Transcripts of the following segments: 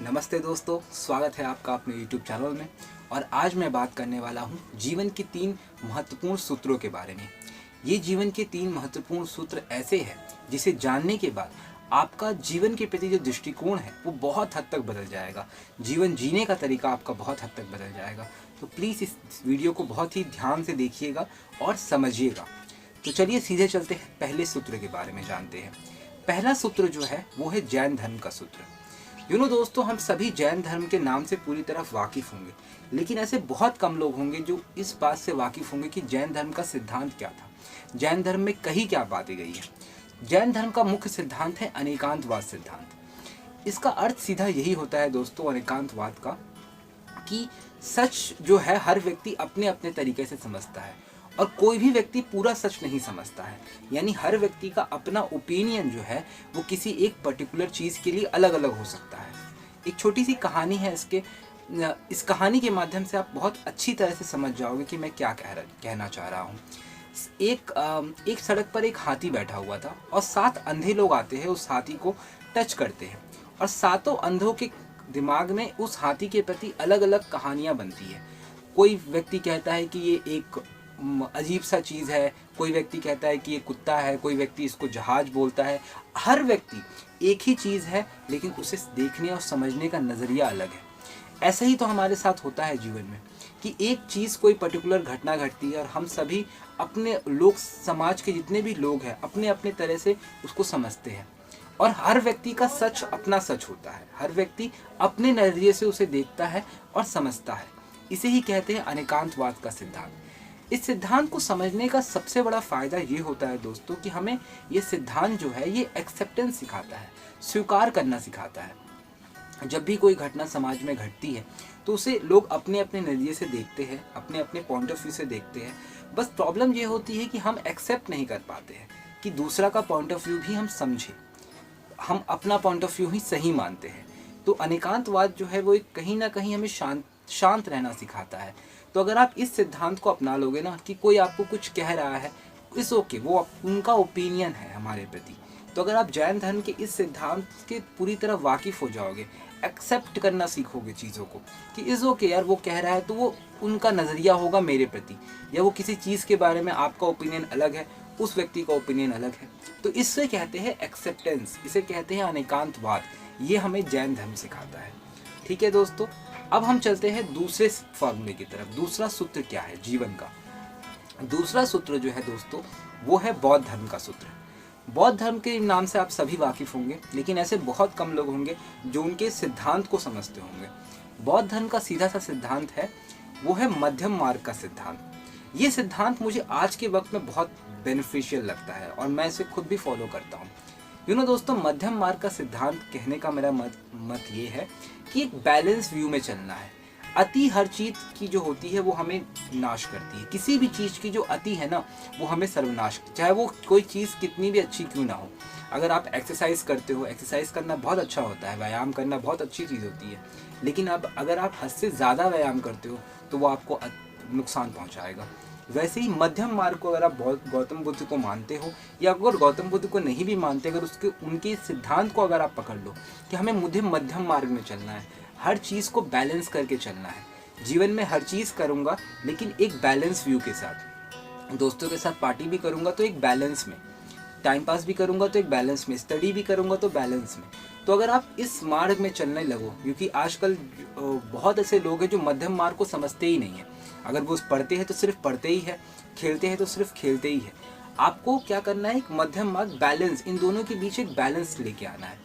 नमस्ते दोस्तों, स्वागत है आपका अपने YouTube चैनल में। और आज मैं बात करने वाला हूँ जीवन के 3 महत्वपूर्ण सूत्रों के बारे में। ये जीवन के 3 महत्वपूर्ण सूत्र ऐसे हैं जिसे जानने के बाद आपका जीवन के प्रति जो दृष्टिकोण है वो बहुत हद तक बदल जाएगा। जीवन जीने का तरीका आपका बहुत हद तक बदल जाएगा। तो प्लीज़ इस वीडियो को बहुत ही ध्यान से देखिएगा और समझिएगा। तो चलिए सीधे चलते हैं, पहले सूत्र के बारे में जानते हैं। पहला सूत्र जो है वो है जैन धर्म का सूत्र। दोस्तों, हम सभी जैन धर्म के नाम से पूरी तरह वाकिफ होंगे, लेकिन ऐसे बहुत कम लोग होंगे जो इस बात से वाकिफ होंगे कि जैन धर्म का सिद्धांत क्या था, जैन धर्म में कही क्या बातें गई है। जैन धर्म का मुख्य सिद्धांत है अनेकांतवाद सिद्धांत। इसका अर्थ सीधा यही होता है दोस्तों, अनेकांतवाद का, कि सच जो है हर व्यक्ति अपने अपने तरीके से समझता है और कोई भी व्यक्ति पूरा सच नहीं समझता है। यानी हर व्यक्ति का अपना ओपिनियन जो है वो किसी एक पर्टिकुलर चीज़ के लिए अलग अलग हो सकता है। एक छोटी सी कहानी है इस कहानी के माध्यम से आप बहुत अच्छी तरह से समझ जाओगे कि मैं क्या कहना चाह रहा हूँ। एक सड़क पर एक हाथी बैठा हुआ था और 7 अंधे लोग आते हैं, उस हाथी को टच करते हैं और सातों अंधों के दिमाग में उस हाथी के प्रति अलग अलग कहानियाँ बनती है। कोई व्यक्ति कहता है कि ये एक अजीब सा चीज़ है, कोई व्यक्ति कहता है कि ये कुत्ता है, कोई व्यक्ति इसको जहाज बोलता है। हर व्यक्ति एक ही चीज़ है, लेकिन उसे देखने और समझने का नज़रिया अलग है। ऐसा ही तो हमारे साथ होता है जीवन में कि एक चीज़, कोई पर्टिकुलर घटना घटती है और हम सभी अपने लोग, समाज के जितने भी लोग हैं, अपने अपने तरह से उसको समझते हैं। और हर व्यक्ति का सच अपना सच होता है, हर व्यक्ति अपने नज़रिए से उसे देखता है और समझता है। इसे ही कहते हैं अनेकांतवाद का सिद्धांत। इस सिद्धांत को समझने का सबसे बड़ा फ़ायदा ये होता है दोस्तों कि हमें ये सिद्धांत जो है ये एक्सेप्टेंस सिखाता है, स्वीकार करना सिखाता है। जब भी कोई घटना समाज में घटती है तो उसे लोग अपने अपने नज़रिए से देखते हैं, अपने अपने पॉइंट ऑफ व्यू से देखते हैं। बस प्रॉब्लम ये होती है कि हम एक्सेप्ट नहीं कर पाते हैं कि दूसरा का पॉइंट ऑफ व्यू भी हम समझें। हम अपना पॉइंट ऑफ व्यू ही सही मानते हैं। तो अनेकांतवाद जो है वो एक कहीं ना कहीं हमें शांत रहना सिखाता है। तो अगर आप इस सिद्धांत को अपना लोगे ना, कि कोई आपको कुछ कह रहा है, इस ओके, वो उनका ओपिनियन है हमारे प्रति। तो अगर आप जैन धर्म के इस सिद्धांत के पूरी तरह वाकिफ़ हो जाओगे, एक्सेप्ट करना सीखोगे चीज़ों को, कि इस ओके यार वो कह रहा है तो वो उनका नज़रिया होगा मेरे प्रति, या वो किसी चीज़ के बारे में आपका ओपिनियन अलग है, उस व्यक्ति का ओपिनियन अलग है। तो इससे कहते हैं एक्सेप्टेंस, इसे कहते हैं अनेकांतवाद। ये हमें जैन धर्म सिखाता है। ठीक है दोस्तों, अब हम चलते हैं दूसरे फॉर्मूले की तरफ। दूसरा सूत्र क्या है जीवन का? दूसरा सूत्र जो है दोस्तों वो है बौद्ध धर्म का सूत्र। बौद्ध धर्म के नाम से आप सभी वाकिफ़ होंगे, लेकिन ऐसे बहुत कम लोग होंगे जो उनके सिद्धांत को समझते होंगे। बौद्ध धर्म का सीधा सा सिद्धांत है वो है मध्यम मार्ग का सिद्धांत। ये सिद्धांत मुझे आज के वक्त में बहुत बेनिफिशियल लगता है और मैं इसे खुद भी फॉलो करता हूँ। दोस्तों, मध्यम मार्ग का सिद्धांत कहने का मेरा मत ये है कि एक बैलेंस व्यू में चलना है। अति हर चीज़ की जो होती है वो हमें नाश करती है। किसी भी चीज़ की जो अति है ना वो हमें सर्वनाश, चाहे वो कोई चीज़ कितनी भी अच्छी क्यों ना हो। अगर आप एक्सरसाइज करते हो, एक्सरसाइज करना बहुत अच्छा होता है, व्यायाम करना बहुत अच्छी चीज़ होती है, लेकिन अब अगर आप हद से ज़्यादा व्यायाम करते हो तो वो आपको नुकसान पहुँचाएगा। वैसे ही मध्यम मार्ग को अगर आप गौतम बुद्ध को मानते हो, या अगर गौतम बुद्ध को नहीं भी मानते, अगर उनके सिद्धांत को अगर आप पकड़ लो कि हमें मध्यम मार्ग में चलना है, हर चीज़ को बैलेंस करके चलना है। जीवन में हर चीज़ करूँगा लेकिन एक बैलेंस व्यू के साथ। दोस्तों के साथ पार्टी भी करूँगा तो एक बैलेंस में, टाइम पास भी करूँगा तो एक बैलेंस में, स्टडी भी करूँगा तो बैलेंस में। तो अगर आप इस मार्ग में चलने लगो, क्योंकि आजकल बहुत ऐसे लोग हैं जो मध्यम मार्ग को समझते ही नहीं है। अगर वो पढ़ते हैं तो सिर्फ पढ़ते ही है, खेलते हैं तो सिर्फ खेलते ही है। आपको क्या करना है, एक मध्यम मार्ग, बैलेंस, इन दोनों के बीच एक बैलेंस लेके आना है।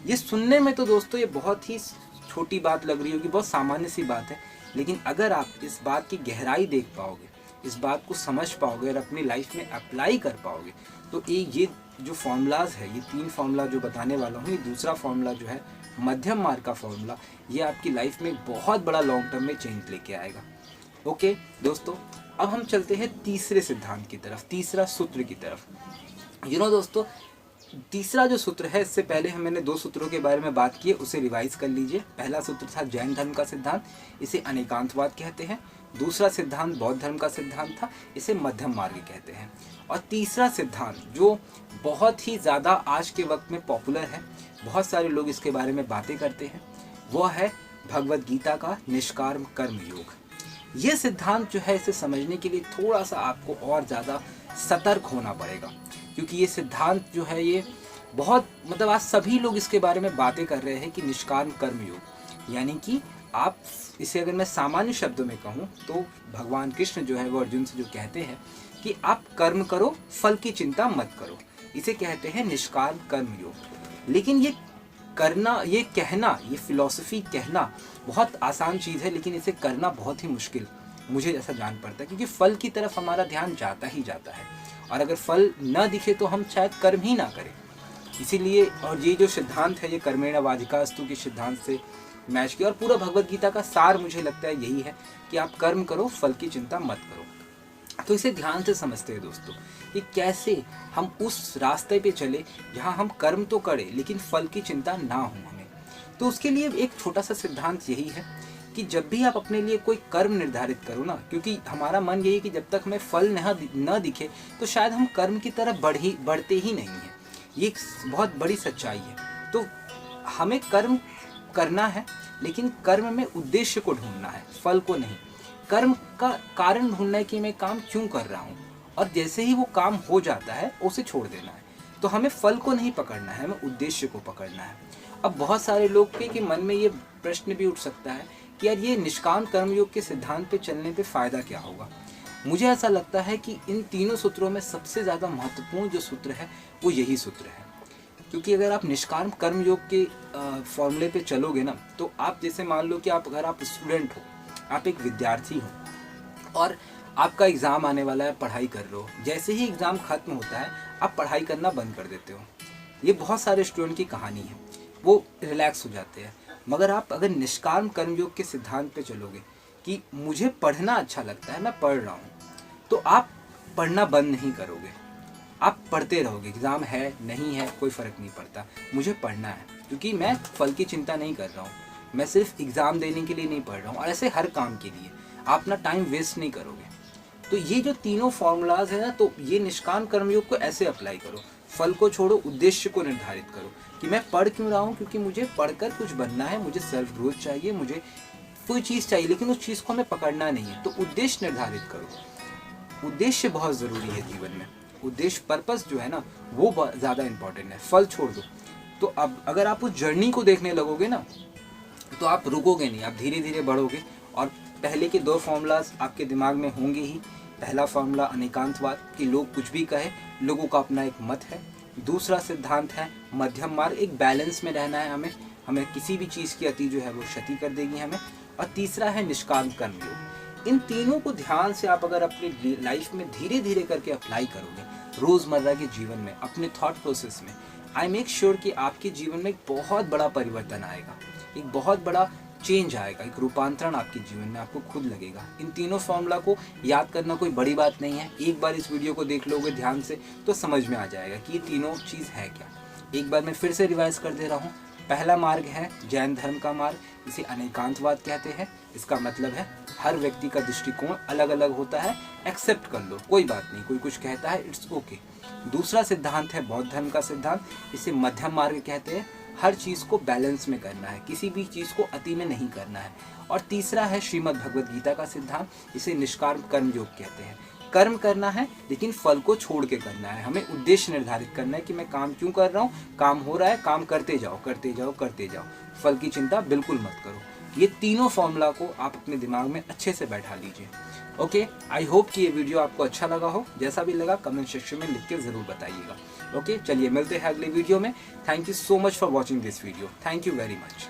ये सुनने में तो दोस्तों ये बहुत ही छोटी बात लग रही होगी, बहुत सामान्य सी बात है, लेकिन अगर आप इस बात की गहराई देख पाओगे, इस बात को समझ पाओगे और अपनी लाइफ में अप्लाई कर पाओगे, तो ये जो फॉर्मूलाज है, ये 3 फॉर्मूला जो बताने वाला हूँ, ये दूसरा फॉर्मूला जो है मध्यम मार्ग का फॉर्मूला, ये आपकी लाइफ में बहुत बड़ा लॉन्ग टर्म में चेंज लेके आएगा। ओके दोस्तों, अब हम चलते हैं तीसरे सिद्धांत की तरफ, तीसरा सूत्र की तरफ। दोस्तों, तीसरा जो सूत्र है, इससे पहले मैंने 2 सूत्रों के बारे में बात की है, उसे रिवाइज कर लीजिए। पहला सूत्र था जैन धर्म का सिद्धांत, इसे अनेकांतवाद कहते हैं। दूसरा सिद्धांत बौद्ध धर्म का सिद्धांत था, इसे मध्यम मार्ग कहते हैं। और तीसरा सिद्धांत जो बहुत ही ज़्यादा आज के वक्त में पॉपुलर है, बहुत सारे लोग इसके बारे में बातें करते हैं, वो है भगवद गीता का निष्काम कर्म योग। ये सिद्धांत जो है, इसे समझने के लिए थोड़ा सा आपको और ज़्यादा सतर्क होना पड़ेगा, क्योंकि ये सिद्धांत जो है ये बहुत आज सभी लोग इसके बारे में बातें कर रहे हैं कि निष्काम कर्म योग, यानी कि आप इसे अगर मैं सामान्य शब्दों में कहूँ तो भगवान कृष्ण जो है वो अर्जुन से जो कहते हैं कि आप कर्म करो, फल की चिंता मत करो, इसे कहते हैं निष्काम कर्म योग। लेकिन ये करना, ये कहना, ये फिलॉसफी कहना बहुत आसान चीज़ है, लेकिन इसे करना बहुत ही मुश्किल मुझे ऐसा जान पड़ता है, क्योंकि फल की तरफ हमारा ध्यान जाता ही जाता है, और अगर फल न दिखे तो हम शायद कर्म ही ना करें। इसीलिए, और ये जो सिद्धांत है ये कर्मेण वाधिकास्तु के सिद्धांत से मैच किया, और पूरा भगवद गीता का सार मुझे लगता है यही है कि आप कर्म करो, फल की चिंता मत करो। तो इसे ध्यान से समझते हैं दोस्तों कि कैसे हम उस रास्ते पे चले जहाँ हम कर्म तो करें लेकिन फल की चिंता ना हो हमें। तो उसके लिए एक छोटा सा सिद्धांत यही है कि जब भी आप अपने लिए कोई कर्म निर्धारित करो ना, क्योंकि हमारा मन यही है कि जब तक हमें फल न दिखे तो शायद हम कर्म की तरफ बढ़ते ही नहीं हैं। ये एक बहुत बड़ी सच्चाई है। तो हमें कर्म करना है, लेकिन कर्म में उद्देश्य को ढूंढना है, फल को नहीं। कर्म का कारण ढूंढना है कि मैं काम क्यों कर रहा हूँ, और जैसे ही वो काम हो जाता है उसे छोड़ देना है। तो हमें फल को नहीं पकड़ना है, हमें उद्देश्य को पकड़ना है। अब बहुत सारे लोग के मन में ये प्रश्न भी उठ सकता है कि यार ये निष्काम कर्मयोग के सिद्धांत पे चलने पे फ़ायदा क्या होगा। मुझे ऐसा लगता है कि इन तीनों सूत्रों में सबसे ज़्यादा महत्वपूर्ण जो सूत्र है वो यही सूत्र है, क्योंकि अगर आप निष्काम कर्मयोग के फॉर्मूले पे चलोगे ना, तो आप जैसे मान लो कि अगर आप स्टूडेंट हो, आप एक विद्यार्थी हो और आपका एग्ज़ाम आने वाला है, पढ़ाई कर रहे हो, जैसे ही एग्ज़ाम ख़त्म होता है आप पढ़ाई करना बंद कर देते हो। ये बहुत सारे स्टूडेंट की कहानी है, वो रिलैक्स हो जाते हैं। मगर आप अगर निष्काम कर्मयोग के सिद्धांत पे चलोगे कि मुझे पढ़ना अच्छा लगता है, मैं पढ़ रहा हूँ, तो आप पढ़ना बंद नहीं करोगे, आप पढ़ते रहोगे। एग्ज़ाम है नहीं है कोई फ़र्क नहीं पड़ता, मुझे पढ़ना है, क्योंकि मैं फल की चिंता नहीं कर रहा हूँ, मैं सिर्फ एग्ज़ाम देने के लिए नहीं पढ़ रहा हूँ। और ऐसे हर काम के लिए आप अपना टाइम वेस्ट नहीं करोगे। तो ये जो तीनों फॉर्मूलाज है ना, तो ये निष्काम कर्मयोग को ऐसे अप्लाई करो। फल को छोड़ो, उद्देश्य को निर्धारित करो कि मैं पढ़ क्यों रहा हूँ, क्योंकि मुझे पढ़कर कुछ बनना है, मुझे सेल्फ ग्रोथ चाहिए, मुझे कोई चीज़ चाहिए, लेकिन उस चीज़ को हमें पकड़ना नहीं है। तो उद्देश्य निर्धारित करो। उद्देश्य बहुत ज़रूरी है जीवन में। उद्देश्य, पर्पस जो है ना, वो ज़्यादा इंपॉर्टेंट है। फल छोड़ दो। तो अब अगर आप उस जर्नी को देखने लगोगे ना, तो आप रुकोगे नहीं, आप धीरे धीरे बढ़ोगे। और पहले के दो फॉर्मूलाज आपके दिमाग में होंगे ही। पहला फॉर्मूला अनेकांतवाद, कि लोग कुछ भी कहे, लोगों का अपना एक मत है। दूसरा सिद्धांत है मध्यम मार्ग, एक बैलेंस में रहना है हमें किसी भी चीज़ की अति जो है वो क्षति कर देगी हमें। और तीसरा है निष्काम कर्मयोग। इन तीनों को ध्यान से आप अगर अपनी लाइफ में धीरे धीरे करके अप्लाई करोगे, रोज़मर्रा के जीवन में, अपने थॉट प्रोसेस में, आई मेक श्योर कि आपके जीवन में एक बहुत बड़ा परिवर्तन आएगा, एक बहुत बड़ा चेंज आएगा, एक रूपांतरण आपके जीवन में आपको खुद लगेगा। इन तीनों फॉर्मूला को याद करना कोई बड़ी बात नहीं है। एक बार इस वीडियो को देख लोगे ध्यान से तो समझ में आ जाएगा कि ये तीनों चीज़ है क्या। एक बार मैं फिर से रिवाइज कर दे रहा हूँ। पहला मार्ग है जैन धर्म का मार्ग, इसे अनेकांतवाद कहते हैं। इसका मतलब है हर व्यक्ति का दृष्टिकोण अलग अलग होता है, एक्सेप्ट कर लो, कोई बात नहीं, कोई कुछ कहता है, इट्स ओके। दूसरा सिद्धांत है बौद्ध धर्म का सिद्धांत, इसे मध्यम मार्ग कहते हैं। हर चीज़ को बैलेंस में करना है, किसी भी चीज़ को अति में नहीं करना है। और तीसरा है श्रीमद् भगवद गीता का सिद्धांत, इसे निष्काम कर्मयोग कहते हैं। कर्म करना है लेकिन फल को छोड़ के करना है, हमें उद्देश्य निर्धारित करना है कि मैं काम क्यों कर रहा हूँ, काम हो रहा है, काम करते जाओ करते जाओ करते जाओ, फल की चिंता बिल्कुल मत करो। ये तीनों फॉर्मूला को आप अपने दिमाग में अच्छे से बैठा लीजिए। ओके, आई होप कि ये वीडियो आपको अच्छा लगा हो। जैसा भी लगा कमेंट सेक्शन में लिख के ज़रूर बताइएगा। ओके, चलिए मिलते हैं अगले वीडियो में। Thank you so much for watching this video. Thank you very much.